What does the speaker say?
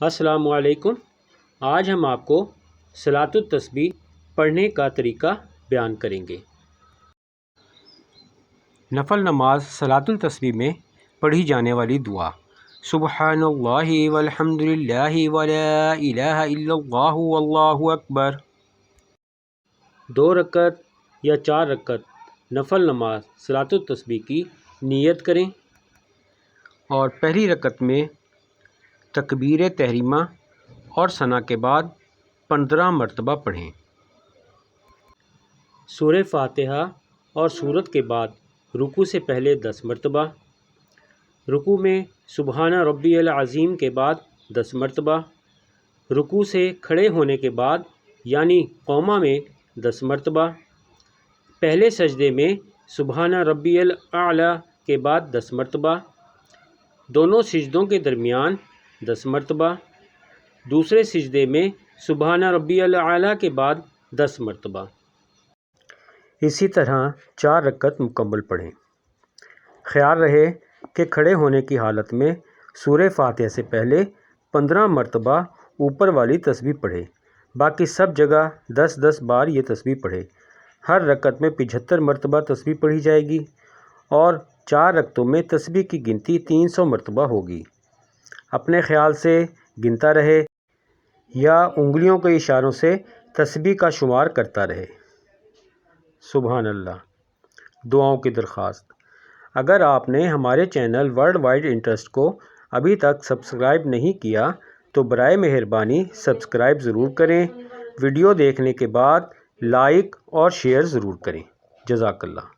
السلام علیکم۔ آج ہم آپ کو صلاۃ التسبیح پڑھنے کا طریقہ بیان کریں گے۔ نفل نماز صلاۃ التسبیح میں پڑھی جانے والی دعا سبحان اللہ والحمد للہ ولا الہ الا اللہ واللہ اکبر۔ 2 رکعت یا 4 رکعت نفل نماز صلاۃ التسبیح کی نیت کریں اور پہلی رکعت میں تکبیر تحریمہ اور ثنا کے بعد 15 مرتبہ پڑھیں۔ سورہ فاتحہ اور سورت کے بعد رکوع سے پہلے 10 مرتبہ، رکوع میں سبحان ربی العظیم کے بعد 10 مرتبہ، رکوع سے کھڑے ہونے کے بعد یعنی قومہ میں 10 مرتبہ، پہلے سجدے میں سبحان ربی الاعلیٰ کے بعد 10 مرتبہ، دونوں سجدوں کے درمیان 10 مرتبہ، دوسرے سجدے میں سبحان ربی الاعلیٰ کے بعد 10 مرتبہ۔ اسی طرح 4 رکعت مکمل پڑھیں۔ خیال رہے کہ کھڑے ہونے کی حالت میں سورہ فاتحہ سے پہلے 15 مرتبہ اوپر والی تسبیح پڑھے، باقی سب جگہ 10 بار یہ تسبیح پڑھے۔ ہر رکعت میں 75 مرتبہ تسبیح پڑھی جائے گی اور 4 رکعتوں میں تسبیح کی گنتی 300 مرتبہ ہوگی۔ اپنے خیال سے گنتا رہے یا انگلیوں کے اشاروں سے تسبیح کا شمار کرتا رہے۔ سبحان اللہ۔ دعاؤں کی درخواست: اگر آپ نے ہمارے چینل ورلڈ وائڈ انٹرسٹ کو ابھی تک سبسکرائب نہیں کیا تو برائے مہربانی سبسکرائب ضرور کریں۔ ویڈیو دیکھنے کے بعد لائک اور شیئر ضرور کریں۔ جزاک اللہ۔